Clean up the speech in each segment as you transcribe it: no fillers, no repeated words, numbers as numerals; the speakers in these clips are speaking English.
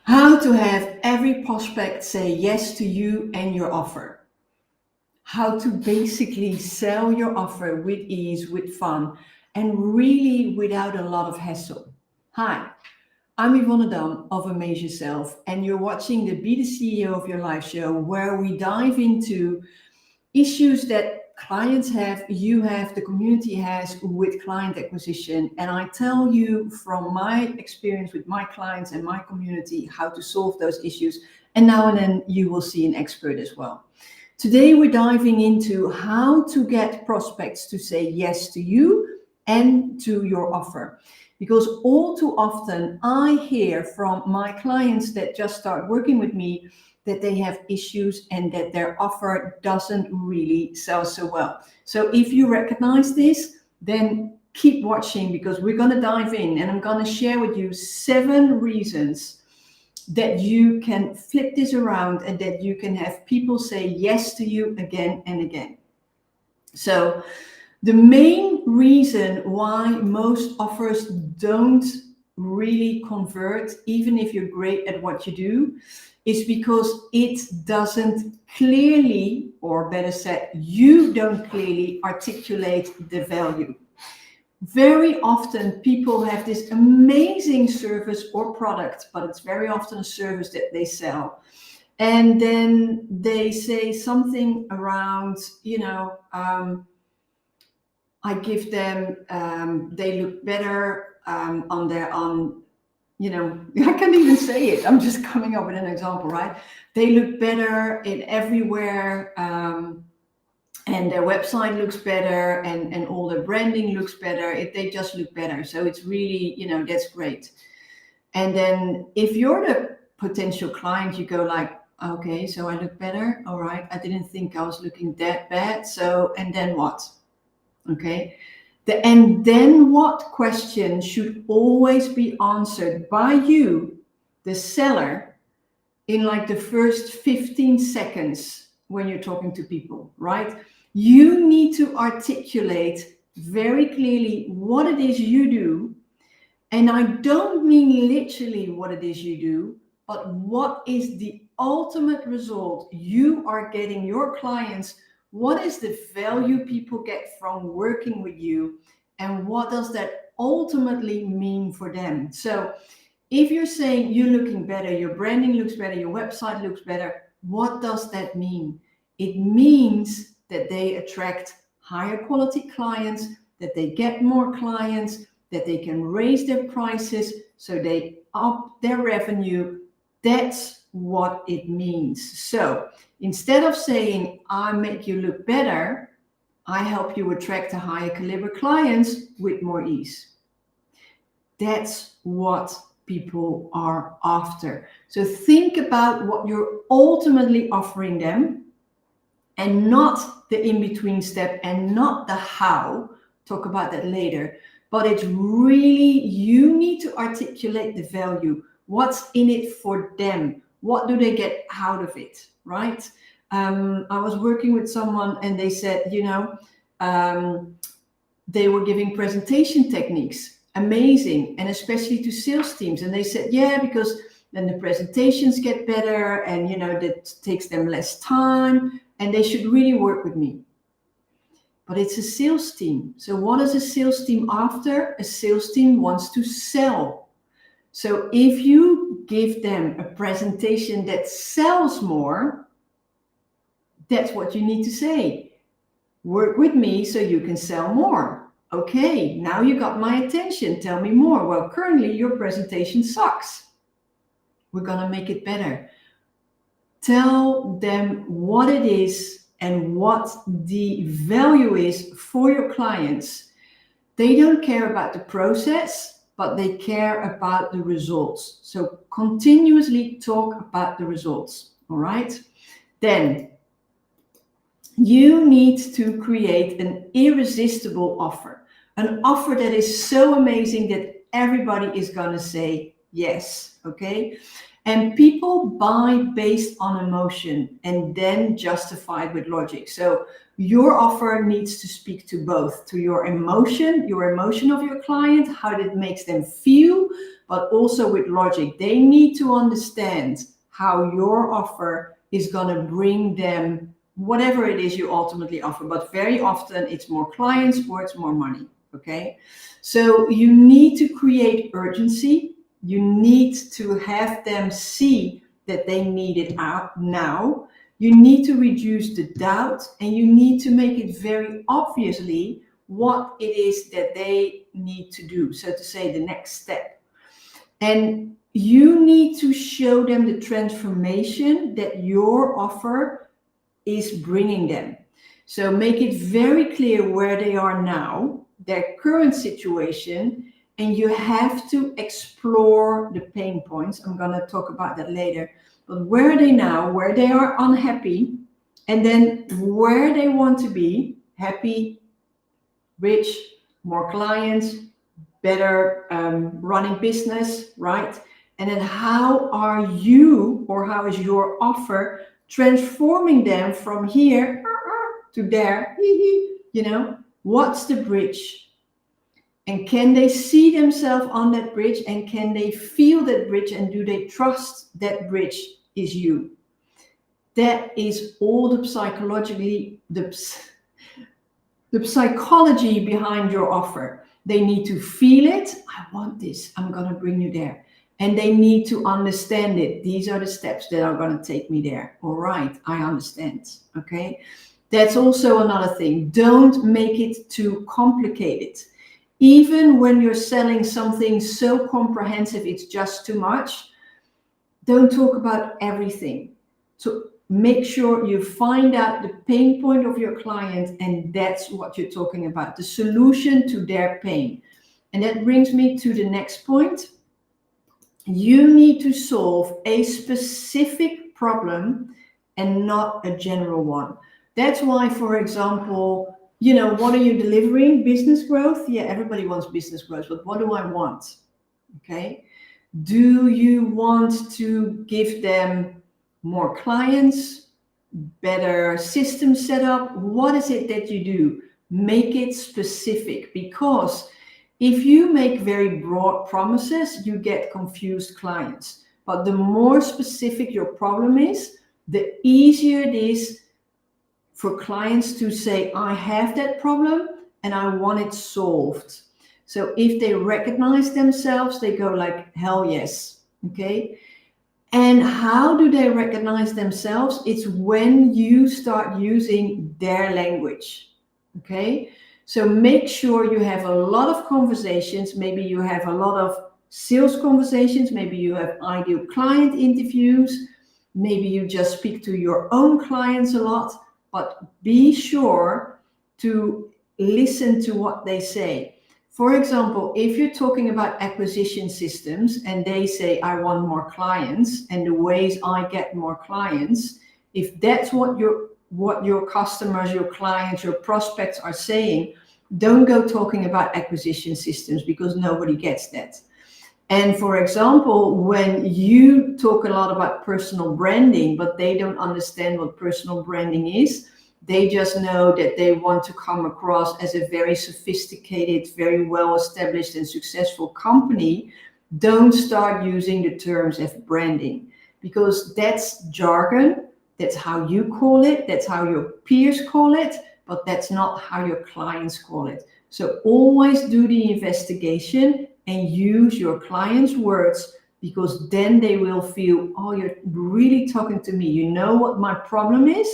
How to have every prospect say yes to you and your offer. How to basically sell your offer with ease, with fun, and really without a lot of hassle. Hi, I'm Yvonne Dam of Amaze Yourself, and you're watching the Be the CEO of Your Life show, where we dive into issues that clients have, you have, the community has with client acquisition. And I tell you from my experience with my clients and my community how to solve those issues. And now and then you will see an expert as well. Today we're diving into how to get prospects to say yes to you and to your offer. Because all too often I hear from my clients that just start working with me that they have issues and that their offer doesn't really sell so well. So if you recognize this, then keep watching, because we're going to dive in and I'm going to share with you 7 reasons that you can flip this around and that you can have people say yes to you again and again. So the main reason why most offers don't really convert, even if you're great at what you do, is because it doesn't clearly, or better said, you don't clearly articulate the value. Very often people have this amazing service or product, but it's very often a service that they sell. And then they say something around, I give them, they look better I can't even say it. I'm just coming up with an example, right? They look better in everywhere, and their website looks better, and all their branding looks better. They just look better. So it's really, that's great. And then if you're the potential client, you go like, okay, so I look better. All right. I didn't think I was looking that bad. So, and then what? Okay. The and then what question should always be answered by you, the seller, in like the first 15 seconds when you're talking to people, right? You need to articulate very clearly what it is you do. And I don't mean literally what it is you do, but what is the ultimate result you are getting your clients. What is the value people get from working with you? And what does that ultimately mean for them? So if you're saying you're looking better, your branding looks better, your website looks better, what does that mean? It means that they attract higher quality clients, that they get more clients, that they can raise their prices, so they up their revenue. That's what it means. So instead of saying, I make you look better, I help you attract a higher caliber clients with more ease. That's what people are after. So think about what you're ultimately offering them, and not the in-between step, and not the how. Talk about that later. But it's really, you need to articulate the value. What's in it for them? What do they get out of it, right? I was working with someone and they said, they were giving presentation techniques, amazing, and especially to sales teams. And they said, yeah, because then the presentations get better, and that takes them less time, and they should really work with me. But it's a sales team. So what is a sales team after? A sales team wants to sell. So if you give them a presentation that sells more, that's what you need to say. Work with me so you can sell more. Okay, now you got my attention. Tell me more. Well, currently your presentation sucks. We're going to make it better. Tell them what it is and what the value is for your clients. They don't care about the process, but they care about the results. So continuously talk about the results. All right. Then you need to create an irresistible offer, an offer that is so amazing that everybody is going to say yes. Okay. And people buy based on emotion and then justify it with logic. So your offer needs to speak to both, to your emotion of your client, how it makes them feel, but also with logic. They need to understand how your offer is going to bring them whatever it is you ultimately offer. But very often it's more clients or it's more money. Okay, so you need to create urgency. You need to have them see that they need it out now. You need to reduce the doubt, and you need to make it very obviously what it is that they need to do. So to say, the next step. And you need to show them the transformation that your offer is bringing them. So make it very clear where they are now, their current situation, and you have to explore the pain points. I'm going to talk about that later. But where are they now, where they are unhappy, and then where they want to be happy, rich, more clients, better running business, right? And then how are you, or how is your offer transforming them from here to there? You know, what's the bridge? And can they see themselves on that bridge, and can they feel that bridge, and do they trust that bridge is you? That is all the psychology behind your offer. They need to feel it. I want this. I'm going to bring you there. And they need to understand it. These are the steps that are going to take me there. All right, I understand. Okay. That's also another thing. Don't make it too complicated. Even when you're selling something so comprehensive, it's just too much. Don't talk about everything. So make sure you find out the pain point of your client, and that's what you're talking about, the solution to their pain. And that brings me to the next point. You need to solve a specific problem and not a general one. That's why, for example, you know, what are you delivering? Business growth? Yeah, everybody wants business growth, but what do I want? Okay. Do you want to give them more clients, better system setup? What is it that you do? Make it specific, because if you make very broad promises, you get confused clients. But the more specific your problem is, the easier it is for clients to say, I have that problem and I want it solved. So if they recognize themselves, they go like, hell yes. Okay. And how do they recognize themselves? It's when you start using their language. Okay. So make sure you have a lot of conversations. Maybe you have a lot of sales conversations. Maybe you have ideal client interviews. Maybe you just speak to your own clients a lot. But be sure to listen to what they say. For example, if you're talking about acquisition systems and they say, I want more clients, and the ways I get more clients, if that's what your customers, your clients, your prospects are saying, don't go talking about acquisition systems, because nobody gets that. And for example, when you talk a lot about personal branding, but they don't understand what personal branding is, they just know that they want to come across as a very sophisticated, very well-established and successful company, don't start using the terms of branding, because that's jargon. That's how you call it. That's how your peers call it, but that's not how your clients call it. So always do the investigation and use your clients' words, because then they will feel, oh, you're really talking to me. You know what my problem is.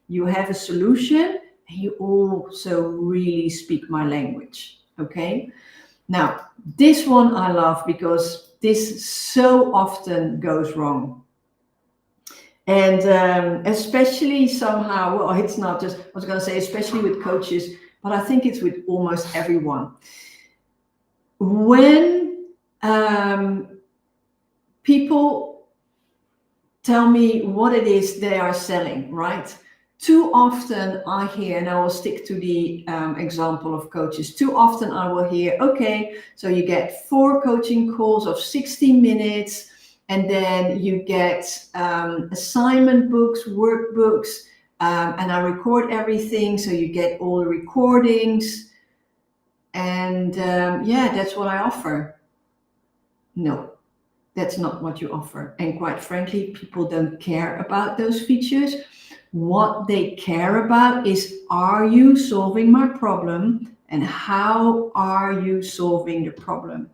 You have a solution, and you also really speak my language. Okay. Now, this one I love, because this so often goes wrong. And especially somehow, well, it's not just, I was going to say, especially with coaches, but I think it's with almost everyone. When people tell me what it is they are selling, right? Too often I hear, and I will stick to the example of coaches, too often I will hear, okay, so you get 4 coaching calls of 60 minutes, and then you get assignment books, workbooks, and I record everything, so you get all the recordings, and yeah, that's what I offer. No, that's not what you offer. And quite frankly, people don't care about those features. What they care about is, are you solving my problem? And how are you solving the problem?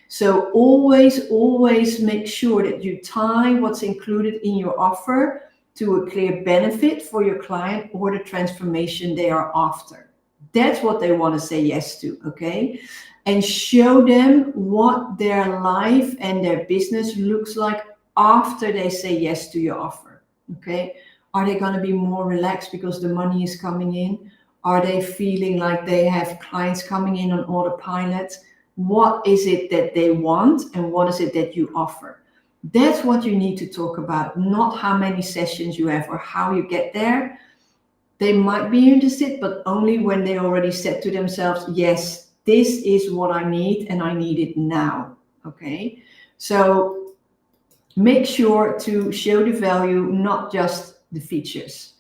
So always make sure that you tie what's included in your offer to a clear benefit for your client or the transformation they are after. That's what they want to say yes to, okay? And show them what their life and their business looks like after they say yes to your offer, okay? Are they going to be more relaxed because the money is coming in? Are they feeling like they have clients coming in on autopilot? What is it that they want and what is it that you offer? That's what you need to talk about, not how many sessions you have or how you get there. They might be interested, but only when they already said to themselves, yes, this is what I need and I need it now. Okay. So make sure to show the value, not just the features.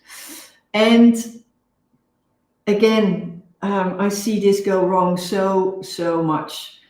And again, I see this go wrong so much.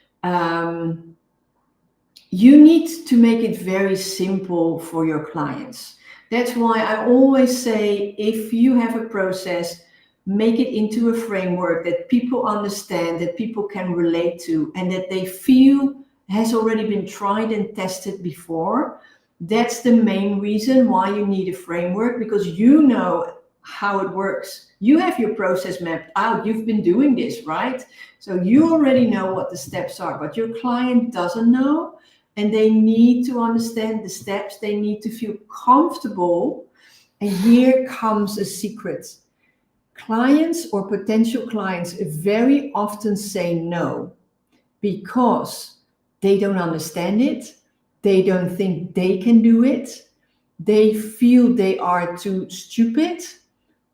You need to make it very simple for your clients. That's why I always say, if you have a process, make it into a framework that people understand, that people can relate to, and that they feel has already been tried and tested before. That's the main reason why you need a framework, because you know how it works. You have your process mapped out. You've been doing this, right? So you already know what the steps are, but your client doesn't know. And they need to understand the steps. They need to feel comfortable. And here comes a secret. Clients or potential clients very often say no because they don't understand it. They don't think they can do it. They feel they are too stupid,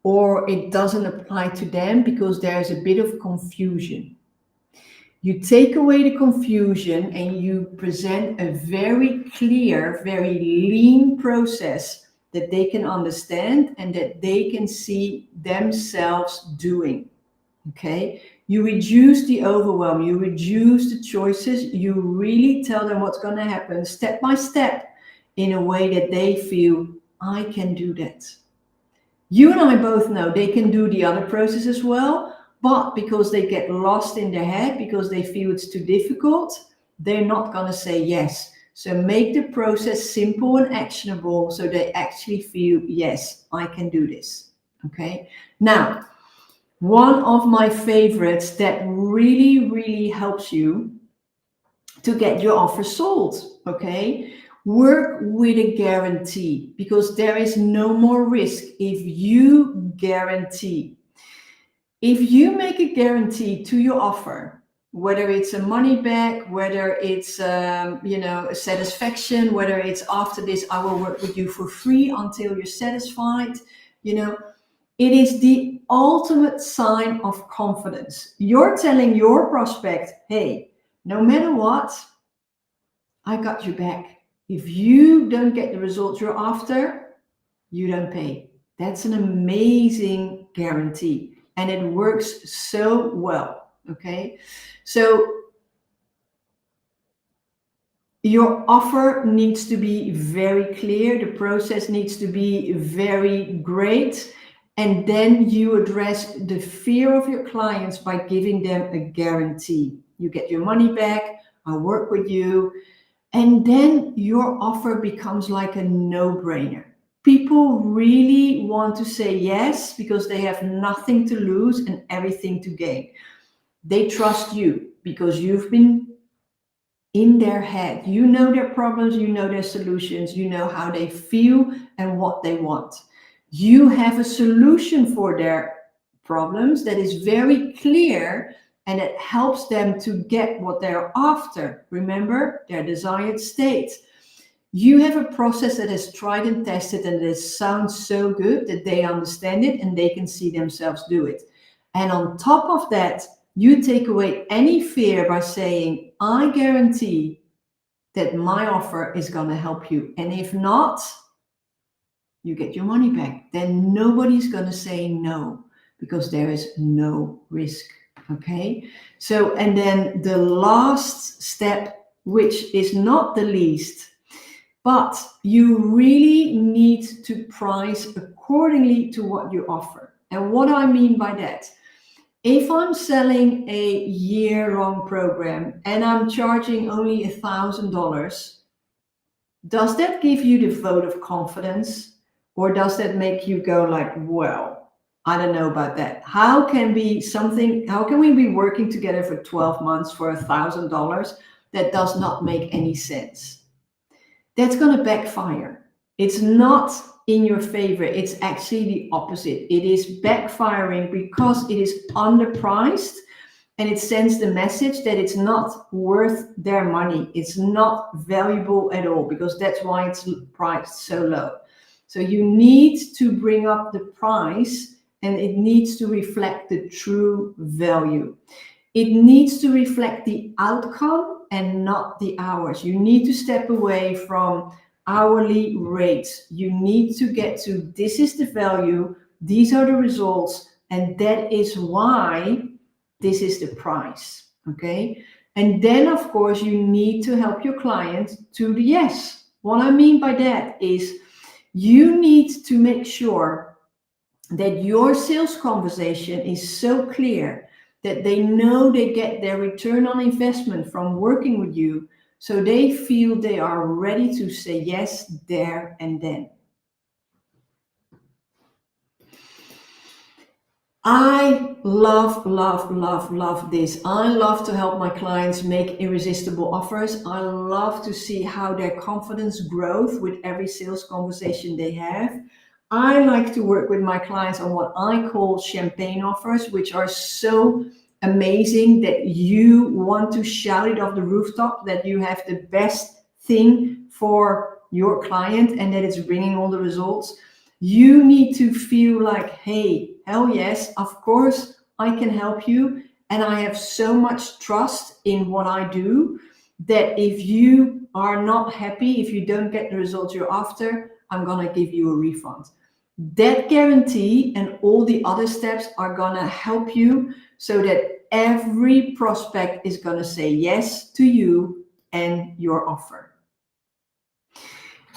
or it doesn't apply to them because there's a bit of confusion. You take away the confusion and you present a very clear, very lean process that they can understand and that they can see themselves doing. Okay? You reduce the overwhelm, you reduce the choices, you really tell them what's going to happen step by step in a way that they feel, I can do that. You and I both know they can do the other process as well, but because they get lost in their head, because they feel it's too difficult, they're not going to say yes. So make the process simple and actionable so they actually feel, yes, I can do this. Okay. Now, one of my favorites that really helps you to get your offer sold. Okay. Work with a guarantee, because there is no more risk if you guarantee. If you make a guarantee to your offer, whether it's a money back, whether it's a satisfaction, whether it's after this I will work with you for free until you're satisfied, it is the ultimate sign of confidence. You're telling your prospect, hey, no matter what, I got you back. If you don't get the results you're after, you don't pay. That's an amazing guarantee. And it works so well. Okay. So your offer needs to be very clear. The process needs to be very great. And then you address the fear of your clients by giving them a guarantee. You get your money back. I work with you. And then your offer becomes like a no-brainer. People really want to say yes because they have nothing to lose and everything to gain. They trust you because you've been in their head. You know their problems, you know their solutions, you know how they feel and what they want. You have a solution for their problems that is very clear, and it helps them to get what they're after. Remember, their desired state. You have a process that is tried and tested and it sounds so good that they understand it and they can see themselves do it. And on top of that, you take away any fear by saying, I guarantee that my offer is going to help you. And if not, you get your money back. Then nobody's going to say no, because there is no risk. Okay. So, and then the last step which is not the least, but you really need to price accordingly to what you offer. And what I mean by that, if I'm selling a year-long program and I'm charging only $1,000, does that give you the vote of confidence? Or does that make you go like, well, I don't know about that. How can we be working together for 12 months for $1,000? That does not make any sense. That's going to backfire. It's not in your favor. It's actually the opposite. It is backfiring because it is underpriced, and it sends the message that it's not worth their money. It's not valuable at all, because that's why it's priced so low. So you need to bring up the price, and it needs to reflect the true value. It needs to reflect the outcome and not the hours. You need to step away from hourly rates. You need to get to, this is the value, these are the results, and that is why this is the price, okay? And then, of course, you need to help your client to the yes. What I mean by that is you need to make sure that your sales conversation is so clear that they know they get their return on investment from working with you, so they feel they are ready to say yes there and then. I love this. I love to help my clients make irresistible offers. I love to see how their confidence grows with every sales conversation they have. I like to work with my clients on what I call champagne offers, which are so amazing that you want to shout it off the rooftop, that you have the best thing for your client and that it's bringing all the results. You need to feel like, hey, hell yes, of course I can help you. And I have so much trust in what I do that if you are not happy, if you don't get the results you're after, I'm going to give you a refund. That guarantee and all the other steps are going to help you so that every prospect is going to say yes to you and your offer.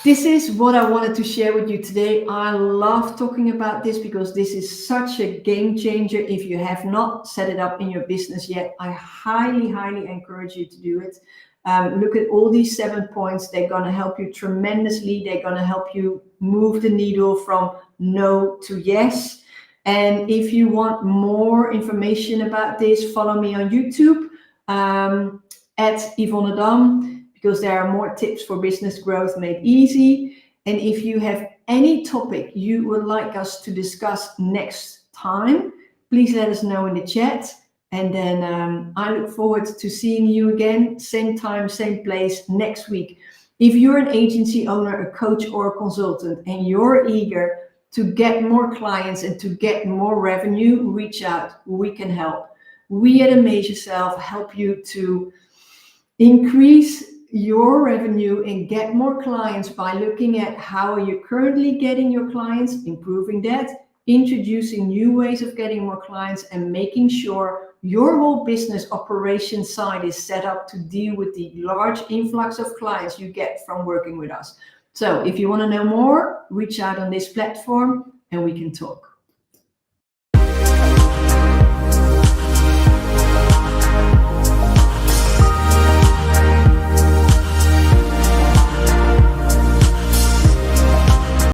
This is what I wanted to share with you today. I love talking about this because this is such a game changer. If you have not set it up in your business yet, I highly encourage you to do it. Look at all these 7 points. They're going to help you tremendously. They're going to help you move the needle from no to yes. And if you want more information about this, follow me on YouTube at Yvonne Adam, because there are more tips for business growth made easy. And if you have any topic you would like us to discuss next time, please let us know in the chat. And then I look forward to seeing you again, same time, same place next week. If you're an agency owner, a coach, or a consultant, and you're eager to get more clients and to get more revenue, reach out. We can help. We at Amaze Yourself help you to increase your revenue and get more clients by looking at how you're currently getting your clients, improving that, introducing new ways of getting more clients, and making sure your whole business operation side is set up to deal with the large influx of clients you get from working with us. So if you want to know more, reach out on this platform and we can talk.